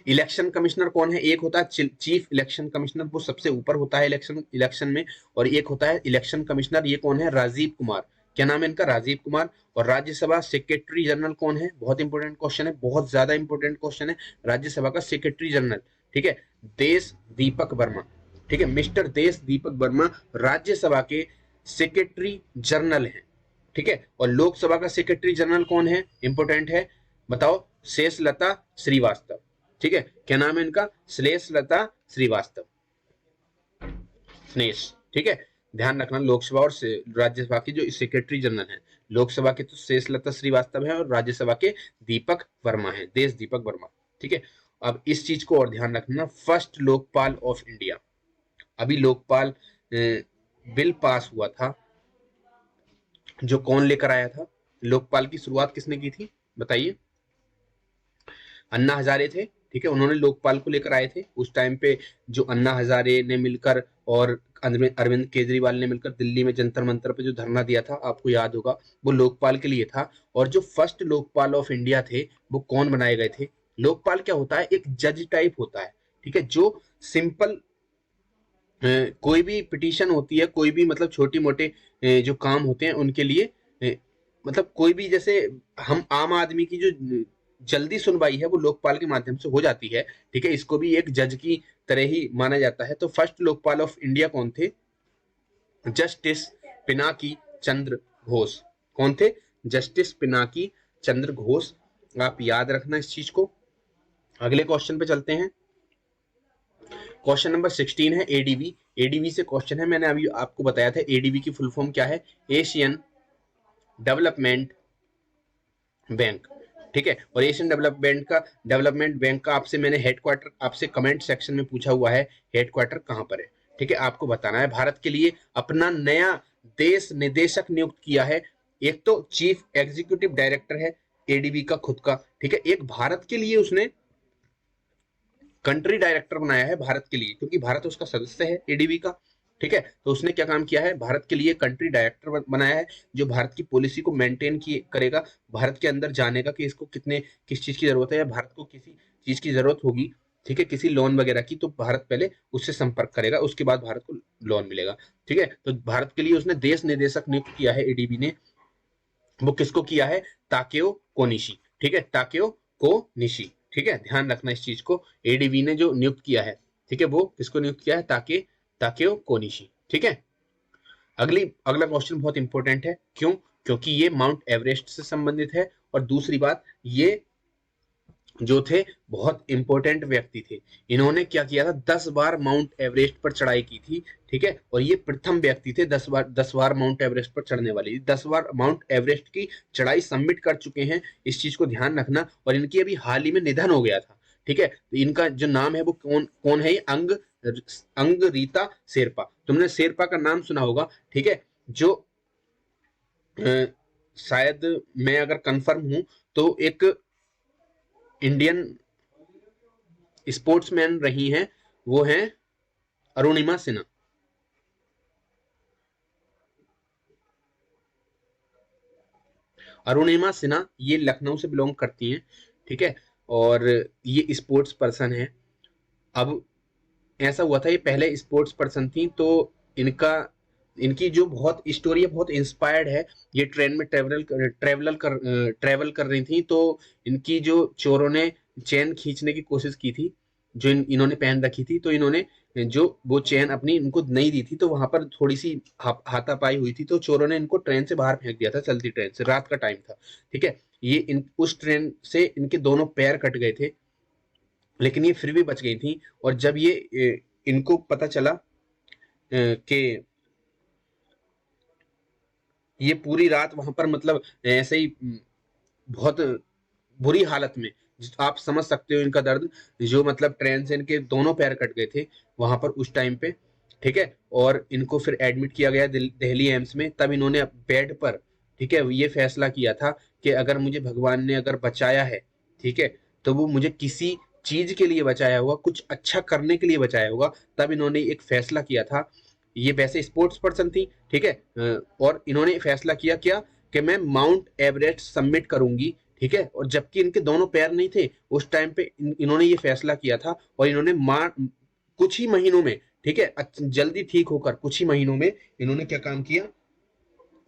इलेक्शन कमिश्नर कौन है? एक होता है चीफ इलेक्शन कमिश्नर, वो सबसे ऊपर होता है इलेक्शन में, और एक होता है इलेक्शन कमिश्नर, ये कौन है? राजीव कुमार। क्या नाम है इनका? राजीव कुमार। और राज्यसभा सेक्रेटरी जनरल कौन है? बहुत इंपॉर्टेंट क्वेश्चन है, बहुत ज्यादा इंपॉर्टेंट क्वेश्चन है। राज्यसभा का सेक्रेटरी जनरल, ठीक है, देश दीपक वर्मा, ठीक है, मिस्टर देश दीपक वर्मा राज्यसभा के सेक्रेटरी जनरल हैं, ठीक है। और लोकसभा का सेक्रेटरी जनरल कौन है? इंपॉर्टेंट है, बताओ। शेषलता श्रीवास्तव, ठीक है। क्या नाम है इनका? श्लेषलता श्रीवास्तव, स्नेश, ठीक है। ध्यान रखना, लोकसभा और राज्यसभा की जो सेक्रेटरी जनरल है, लोकसभा के तो शेषलता श्रीवास्तव है और राज्यसभा के दीपक वर्मा है, देश दीपक वर्मा, ठीक है। अब इस चीज को और ध्यान रखना, फर्स्ट लोकपाल ऑफ इंडिया, अभी लोकपाल बिल पास हुआ था, जो कौन लेकर आया था? लोकपाल की शुरुआत किसने की थी बताइए? अन्ना हजारे थे, ठीक है, उन्होंने लोकपाल को लेकर आए थे। उस टाइम पे जो अन्ना हजारे ने मिलकर और अरविंद केजरीवाल ने मिलकर दिल्ली में जंतर मंतर पे जो धरना दिया था, आपको याद होगा, वो लोकपाल के लिए था। और जो फर्स्ट लोकपाल ऑफ इंडिया थे वो कौन बनाए गए थे? लोकपाल क्या होता है? एक जज टाइप होता है, ठीक है, जो सिंपल कोई भी पिटीशन होती है, कोई भी मतलब छोटी मोटे जो काम होते हैं उनके लिए, मतलब कोई भी, जैसे हम आम आदमी की जो जल्दी सुनवाई है वो लोकपाल के माध्यम से हो जाती है, ठीक है। इसको भी एक जज की तरह ही माना जाता है। तो फर्स्ट लोकपाल ऑफ इंडिया कौन थे? जस्टिस पिनाकी चंद्र घोष। कौन थे? जस्टिस पिनाकी चंद्र घोष। आप याद रखना इस चीज को। अगले क्वेश्चन पे चलते हैं। क्वेश्चन नंबर 16 है एडीबी। एडीबी से क्वेश्चन है, मैंने अभी आपको बताया था एडीबी की फुल फॉर्म क्या है? एशियन डेवलपमेंट बैंक, ठीक है। और एशियन डेवलपमेंट बैंक का आपसे मैंने हेडक्वार्टर, आपसे कमेंट सेक्शन में पूछा हुआ है, हेडक्वार्टर कहां पर है, ठीक है, आपको बताना है। भारत के लिए अपना नया देश निदेशक नियुक्त किया है। एक तो चीफ एग्जीक्यूटिव डायरेक्टर है एडीबी का खुद का, ठीक है, एक भारत के लिए उसने कंट्री डायरेक्टर बनाया है भारत के लिए, क्योंकि भारत उसका सदस्य है एडीबी का, ठीक है। तो उसने क्या काम किया है? भारत के लिए कंट्री डायरेक्टर बनाया है, जो भारत की पॉलिसी को मेंटेन करेगा, भारत के अंदर जाने का कि इसको किस चीज की जरूरत है, या भारत को किसी चीज की जरूरत होगी, ठीक है, किसी लोन वगैरह की, तो भारत पहले उससे संपर्क करेगा, उसके बाद भारत को लोन मिलेगा, ठीक है। तो भारत के लिए उसने देश निदेशक नियुक्त किया है एडीबी ने। वो किसको किया है? ताकेओ कोनिशी, ठीक है, ताकेओ कोनिशी, ठीक है, ध्यान रखना इस चीज को। एडीबी ने जो नियुक्त किया है ठीक है, वो किसको नियुक्त किया है? Takeo Konishi. ठीक है, अगला क्वेश्चन बहुत इंपॉर्टेंट है। क्यों? क्योंकि ये माउंट एवरेस्ट से संबंधित है, और दूसरी बात, ये जो थे बहुत इंपॉर्टेंट व्यक्ति थे। इन्होंने क्या किया था? 10 बार माउंट एवरेस्ट पर चढ़ाई की थी। ठीक है, और ये प्रथम व्यक्ति थे 10 बार माउंट एवरेस्ट पर चढ़ने वाले। 10 बार माउंट एवरेस्ट की चढ़ाई सबमिट कर चुके हैं, इस चीज को ध्यान रखना। और इनकी अभी हाल ही में निधन हो गया था। ठीक है, तो इनका जो नाम है वो कौन कौन है? अंग रीता शेरपा। तुमने शेरपा का नाम सुना होगा। ठीक है, जो शायद मैं अगर कंफर्म हूं तो एक इंडियन स्पोर्ट्समैन रही हैं, वो हैं अरुणिमा सिन्हा। अरुणिमा सिन्हा ये लखनऊ से बिलोंग करती हैं। ठीक है, और ये स्पोर्ट्स पर्सन है। अब ऐसा हुआ था, ये पहले स्पोर्ट्स पर्सन थी, तो इनका इनकी जो बहुत स्टोरी है बहुत इंस्पायर्ड है। ये ट्रेन में ट्रेवल कर रही थी, तो इनकी जो चोरों ने चेन खींचने की कोशिश की थी, जो इन्होंने पहन रखी थी, तो इन्होंने जो वो चेन अपनी इनको नहीं दी थी, तो वहां पर थोड़ी सी हाथापाई हुई थी, तो चोरों ने इनको ट्रेन से बाहर फेंक दिया था, चलती ट्रेन से। रात का टाइम था। ठीक है, ये उस ट्रेन से इनके दोनों पैर कट गए थे, लेकिन ये फिर भी बच गई थी। और जब ये इनको पता चला कि ये पूरी रात वहां पर मतलब ऐसे ही बहुत बुरी हालत में, आप समझ सकते हो इनका दर्द, जो मतलब ट्रेन से इनके दोनों पैर कट गए थे वहां पर उस टाइम पे। ठीक है, और इनको फिर एडमिट किया गया दिल्ली एम्स में। तब इन्होंने बेड पर, ठीक है, ये फैसला किया था कि अगर मुझे भगवान ने अगर बचाया है, ठीक है, तो वो मुझे किसी चीज के लिए बचाया होगा, कुछ अच्छा करने के लिए बचाया होगा। तब इन्होंने एक फैसला किया था। ये वैसे स्पोर्ट्स पर्सन थी। ठीक है, और इन्होंने फैसला किया क्या कि मैं माउंट एवरेस्ट सबमिट करूंगी। ठीक है, और जबकि इनके दोनों पैर नहीं थे उस टाइम पे, इन्होंने ये फैसला किया था, और इन्होंने कुछ ही महीनों में, ठीक है, जल्दी ठीक होकर कुछ ही महीनों में इन्होंने क्या काम किया?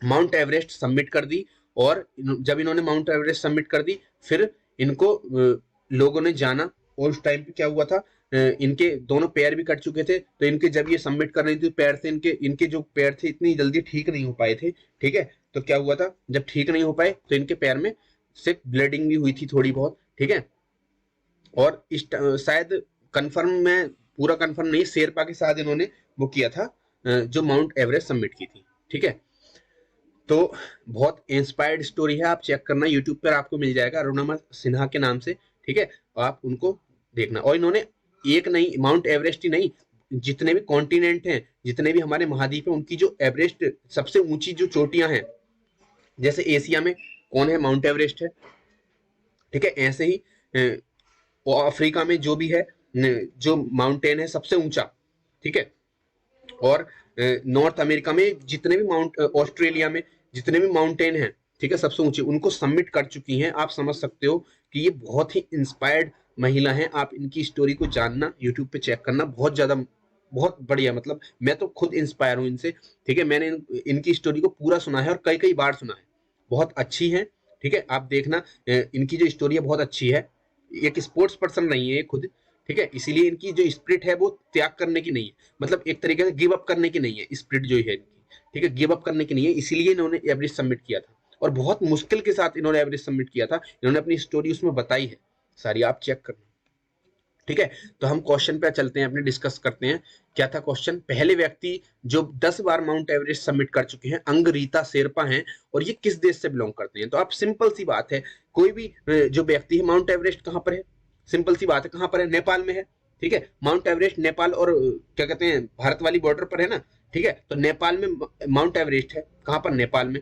माउंट एवरेस्ट सबमिट कर दी। और जब इन्होंने माउंट एवरेस्ट सबमिट कर दी, फिर इनको लोगों ने जाना। और उस टाइम पे क्या हुआ था, इनके दोनों पैर भी कट चुके थे, तो इनके जब ये सबमिट कर रही थी पैर से, इनके इनके जो पैर थे इतनी जल्दी ठीक नहीं हो पाए थे। ठीक है, तो क्या हुआ था, जब ठीक नहीं हो पाए तो इनके पैर में से ब्लीडिंग भी हुई थी थोड़ी बहुत। ठीक है, और शायद कंफर्म में पूरा कंफर्म नहीं, शेरपा के साथ इन्होंने वो किया था, जो माउंट एवरेस्ट सबमिट की थी। ठीक है, तो बहुत इंस्पायर्ड स्टोरी है, आप चेक करना यूट्यूब पर आपको मिल जाएगा, अरुणिमा सिन्हा के नाम से। ठीक है, आप उनको देखना। और इन्होंने एक नहीं, माउंट एवरेस्ट ही नहीं, जितने भी कॉन्टिनेंट हैं, जितने भी हमारे महाद्वीप हैं, उनकी जो एवरेस्ट सबसे ऊंची जो चोटियां हैं, जैसे एशिया में कौन है? माउंट एवरेस्ट है। ठीक है, ऐसे ही अफ्रीका में जो भी है, जो माउंटेन है सबसे ऊंचा। ठीक है, और नॉर्थ अमेरिका में जितने भी ऑस्ट्रेलिया में जितने भी माउंटेन हैं, ठीक है, सबसे ऊंचे, उनको सबमिट कर चुकी हैं। आप समझ सकते हो कि ये बहुत ही इंस्पायर्ड महिला हैं। आप इनकी स्टोरी को जानना, यूट्यूब पे चेक करना, बहुत ज्यादा बहुत बढ़िया। मतलब मैं तो खुद इंस्पायर हूं इनसे। ठीक है, मैंने इनकी स्टोरी को पूरा सुना है और कई कई बार सुना है, बहुत अच्छी है। ठीक है, आप देखना, इनकी जो स्टोरी है बहुत अच्छी है। एक स्पोर्ट्स पर्सन नहीं है ये खुद। ठीक है, इसीलिए इनकी जो स्पिरिट है वो त्याग करने की नहीं है, मतलब एक तरीके से गिव अप करने की नहीं है स्पिरिट जो है इनकी। ठीक है, गिव अप करने की नहीं है, इसीलिए इन्होंने एवरेज सबमिट किया था, और बहुत मुश्किल के साथ इन्होंने एवरेज सबमिट किया था। इन्होंने अपनी स्टोरी उसमें बताई है सारी, आप चेक करना। ठीक है, तो हम क्वेश्चन पे चलते हैं, अपने डिस्कस करते हैं। क्या था क्वेश्चन? पहले व्यक्ति जो 10 बार माउंट एवरेस्ट सबमिट कर चुके हैं, अंग रीता शेरपा हैं, और ये किस देश से बिलोंग करते हैं? तो आप सिंपल सी बात है, कोई भी जो व्यक्ति है, माउंट एवरेस्ट कहां पर है? सिंपल सी बात है, कहां पर है? नेपाल में है। ठीक है, माउंट एवरेस्ट नेपाल और क्या कहते हैं, भारत वाली बॉर्डर पर है ना। ठीक है, तो नेपाल में माउंट एवरेस्ट है। कहां पर? नेपाल में।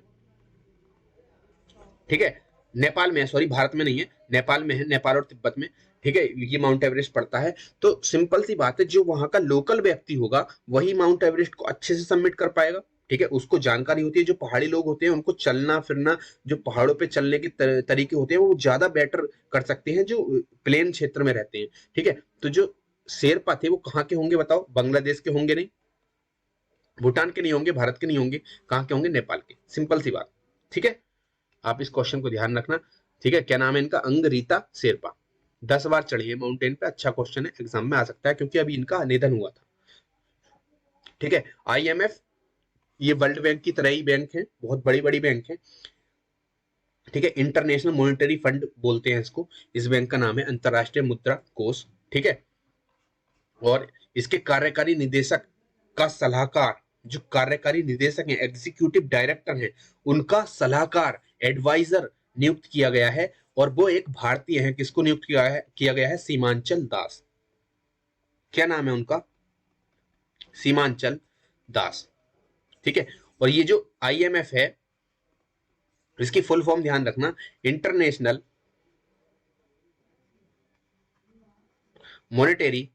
ठीक है, नेपाल में है, सॉरी, भारत में नहीं है, नेपाल में है, नेपाल और तिब्बत में। ठीक है, ये माउंट एवरेस्ट पड़ता है। तो सिंपल सी बात है, जो वहां का लोकल व्यक्ति होगा वही माउंट एवरेस्ट को अच्छे से सबमिट कर पाएगा। ठीक है, उसको जानकारी होती है। जो पहाड़ी लोग होते हैं उनको चलना फिरना, जो पहाड़ों पे चलने के तरीके होते हैं, वो ज्यादा बेटर कर सकते हैं जो प्लेन क्षेत्र में रहते हैं। ठीक है, तो जो शेरपा थे वो कहाँ के होंगे बताओ? बांग्लादेश के होंगे नहीं, भूटान के नहीं होंगे, भारत के नहीं होंगे, कहाँ के होंगे? नेपाल के। सिंपल सी बात। ठीक है, आप इस क्वेश्चन को ध्यान रखना। ठीक है, क्या नाम है इनका? अंग रीता शेरपा। 10 बार चढ़ी है माउंटेन पे। अच्छा क्वेश्चन है, एग्जाम में आ सकता है क्योंकि अभी इनका निधन हुआ था। ठीक है, IMF ये वर्ल्ड बैंक की तरह ही बैंक है, बहुत बड़ी बड़ी बैंक है। ठीक है, इंटरनेशनल मॉनेटरी फंड बोलते हैं इसको। इस बैंक का नाम है अंतरराष्ट्रीय मुद्रा कोष। ठीक है, और इसके कार्यकारी निदेशक का सलाहकार, जो कार्यकारी निदेशक हैं, एग्जीक्यूटिव डायरेक्टर हैं, उनका सलाहकार, एडवाइजर नियुक्त किया गया है, और वो एक भारतीय हैं। किसको नियुक्त किया गया है? सीमांचल दास। क्या नाम है उनका? सीमांचल दास। ठीक है, और ये जो IMF है, इसकी फुल फॉर्म ध्यान रखना, इंटरनेशनल मॉनेटरी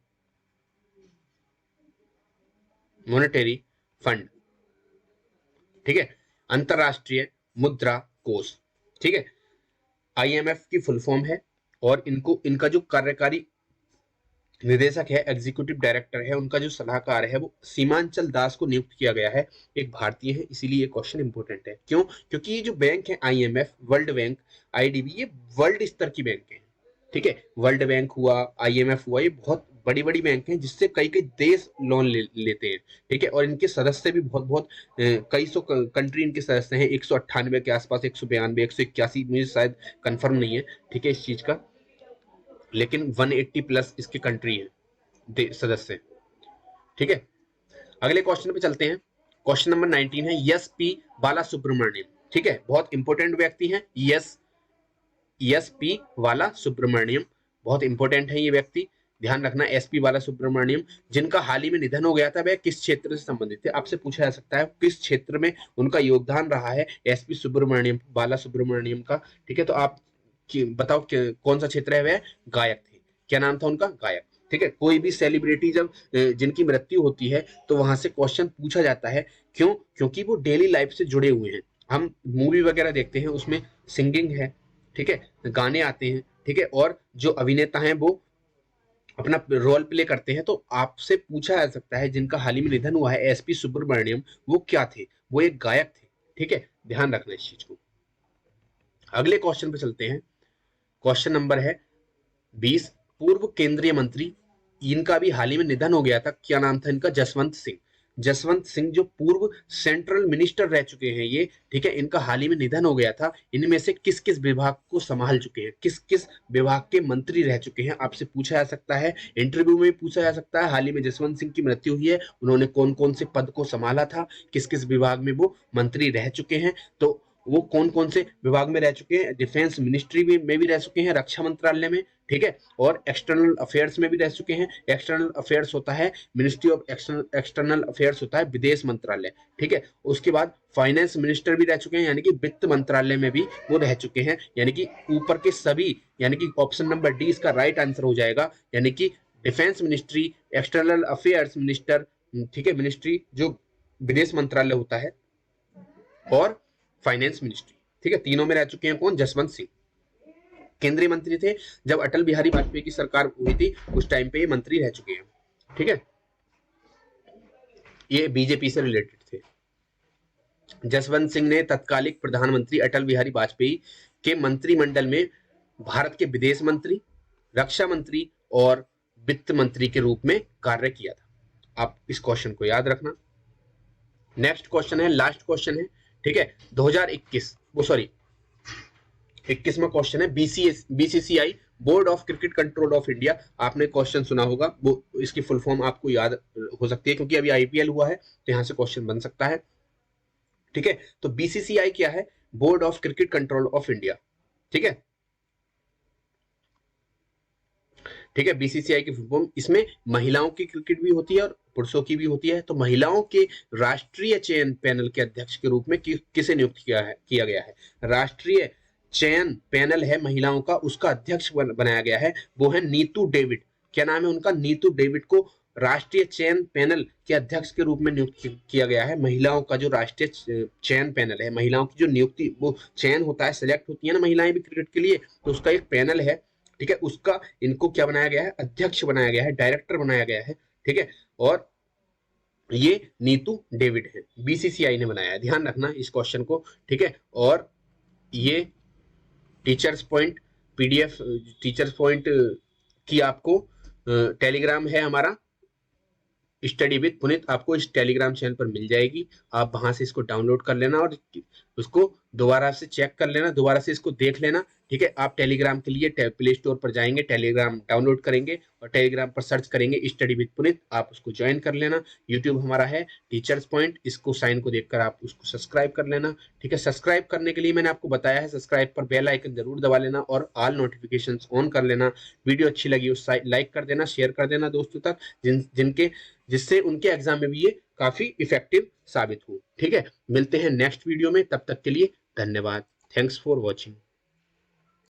फंड। ठीक है, अंतरराष्ट्रीय मुद्रा कोष। ठीक है, IMF की फुल फॉर्म है, और इनका जो कार्यकारी निदेशक है, एग्जीक्यूटिव डायरेक्टर है, उनका जो सलाहकार है वो सीमांचल दास को नियुक्त किया गया है। एक भारतीय है, इसीलिए ये क्वेश्चन इंपॉर्टेंट है। क्यों? क्योंकि ये जो बैंक है IMF, वर्ल्ड बैंक, IDB, ये वर्ल्ड स्तर की बैंक है। ठीक है, वर्ल्ड बैंक हुआ, IMF हुआ, ये बहुत बड़ी बड़ी बैंक हैं जिससे कई कई देश लोन लेते हैं। ठीक है, और इनके सदस्य भी बहुत बहुत कई सौ कंट्री इनके सदस्य हैं, 198 के आसपास, 192, 181, मुझे शायद कंफर्म नहीं है ठीक है इस चीज का, लेकिन 180 प्लस इसके कंट्री है, सदस्य। ठीक है, अगले क्वेश्चन पे चलते हैं। क्वेश्चन नंबर 19 है SP बाला सुब्रमण्यम। ठीक है, बहुत इंपॉर्टेंट व्यक्ति हैं SP बाला सुब्रमण्यम, बहुत इंपॉर्टेंट है ये व्यक्ति, ध्यान रखना। SP बाला सुब्रमण्यम, जिनका हाल ही में निधन हो गया था, वह किस क्षेत्र से संबंधित थे? आपसे पूछा जा सकता है किस क्षेत्र में उनका योगदान रहा है SP सुब्रमण्यम, बाला सुब्रमण्यम का। ठीक है, तो आप बताओ कौन सा क्षेत्र है? वह गायक थे। क्या नाम था उनका? गायक। ठीक है, कोई भी सेलिब्रिटी जब जिनकी मृत्यु होती है तो वहां से क्वेश्चन पूछा जाता है। क्यों? क्योंकि वो डेली लाइफ से जुड़े हुए हैं। हम मूवी वगैरह देखते हैं, उसमें सिंगिंग है, ठीक है, गाने आते हैं, ठीक है, और जो अभिनेता हैं वो अपना रोल प्ले करते हैं। तो आपसे पूछा जा सकता है जिनका हाल ही में निधन हुआ है SP सुब्रमण्यम, वो क्या थे? वो एक गायक थे। ठीक है, ध्यान रखना इस चीज को। अगले क्वेश्चन पे चलते हैं। क्वेश्चन नंबर है 20, पूर्व केंद्रीय मंत्री, इनका भी हाल ही में निधन हो गया था। क्या नाम था इनका? जसवंत सिंह। जसवंत सिंह जो पूर्व सेंट्रल मिनिस्टर रह चुके हैं ये, ठीक है, इनका हाल ही में निधन हो गया था। इनमें से किस किस विभाग को संभाल चुके हैं, किस किस विभाग के मंत्री रह चुके हैं? आपसे पूछा जा सकता है, इंटरव्यू में पूछा जा सकता है। हाल ही में जसवंत सिंह की मृत्यु हुई है, उन्होंने कौन कौन से पद को संभाला था, किस किस विभाग में वो मंत्री रह चुके हैं, तो वो कौन कौन से विभाग में रह चुके हैं? डिफेंस मिनिस्ट्री में भी रह चुके हैं, रक्षा मंत्रालय में, ठीक है, और एक्सटर्नल अफेयर्स में भी रह चुके हैं। एक्सटर्नल अफेयर्स होता है मिनिस्ट्री ऑफ एक्सटर्नल अफेयर्स, होता है विदेश मंत्रालय। ठीक है, उसके बाद फाइनेंस मिनिस्टर भी रह चुके हैं, यानी कि वित्त मंत्रालय में भी वो रह चुके हैं। यानी कि ऊपर के सभी, यानी कि ऑप्शन नंबर डी इसका राइट आंसर हो जाएगा। यानी कि defence ministry, external affairs minister, ठीक है, मिनिस्ट्री जो विदेश मंत्रालय होता है, और फाइनेंस मिनिस्ट्री। ठीक है, तीनों में रह चुके हैं कौन? जसवंत सिंह। केंद्रीय मंत्री थे जब अटल बिहारी वाजपेयी की सरकार हुई थी, उस टाइम पे ये मंत्री रह चुके हैं। ठीक है, ये बीजेपी से रिलेटेड थे। जसवंत सिंह ने तत्कालिक प्रधानमंत्री अटल बिहारी वाजपेयी के मंत्रिमंडल में भारत के विदेश मंत्री, रक्षा मंत्री और वित्त मंत्री के रूप में कार्य किया था। आप इस क्वेश्चन को याद रखना। नेक्स्ट क्वेश्चन है, लास्ट क्वेश्चन है, ठीक है, 2021 वो सॉरी 21वां क्वेश्चन है, BCCI board of cricket control of India. आपने क्वेश्चन सुना होगा, वो इसकी फुल फॉर्म आपको याद हो सकती है क्योंकि अभी IPL हुआ है तो यहां से क्वेश्चन बन सकता है। ठीक है, तो BCCI क्या है? Board of cricket control of India. ठीक है, ठीक है, BCCI की फुल फॉर्म, इसमें महिलाओं की क्रिकेट भी होती है और पुरुषों की भी होती है। तो महिलाओं के राष्ट्रीय चयन पैनल के अध्यक्ष के रूप में किसे नियुक्त किया गया है? राष्ट्रीय चयन पैनल है महिलाओं का, उसका अध्यक्ष बनाया गया है, वो है नीतू डेविड। क्या नाम है उनका? नीतू डेविड को राष्ट्रीय चयन पैनल के अध्यक्ष के रूप में नियुक्त किया गया है। महिलाओं का जो राष्ट्रीय चयन पैनल है, महिलाओं की जो नियुक्ति, वो चयन होता है, सिलेक्ट होती है ना महिलाएं भी क्रिकेट के लिए, तो उसका एक पैनल है। ठीक है, उसका इनको क्या बनाया गया है? अध्यक्ष बनाया गया है, डायरेक्टर बनाया गया है। ठीक है, और ये नीतू डेविड है, BCCI ने बनाया है, ध्यान रखना इस क्वेश्चन को। ठीक है, और ये teachers point PDF teachers point की आपको टेलीग्राम है हमारा स्टडी विद पुनीत, आपको इस टेलीग्राम चैनल पर मिल जाएगी। आप वहां से इसको डाउनलोड कर लेना और उसको दोबारा से चेक कर लेना, दोबारा से इसको देख लेना। ठीक है, आप टेलीग्राम के लिए प्ले स्टोर पर जाएंगे, टेलीग्राम डाउनलोड करेंगे और टेलीग्राम पर सर्च करेंगे स्टडी विद पुनीत, आप उसको ज्वाइन कर लेना। यूट्यूब हमारा है टीचर्स पॉइंट, इसको साइन को देखकर आप उसको सब्सक्राइब कर लेना। ठीक है, सब्सक्राइब करने के लिए मैंने आपको बताया है, सब्सक्राइब पर बेल आइकन जरूर दबा लेना और ऑल नोटिफिकेशंस ऑन कर लेना। वीडियो अच्छी लगी उस लाइक कर देना, शेयर कर देना दोस्तों तक, जिससे उनके एग्जाम में भी ये काफी इफेक्टिव साबित हो। ठीक है, मिलते हैं नेक्स्ट वीडियो में, तब तक के लिए धन्यवाद। Thanks for watching.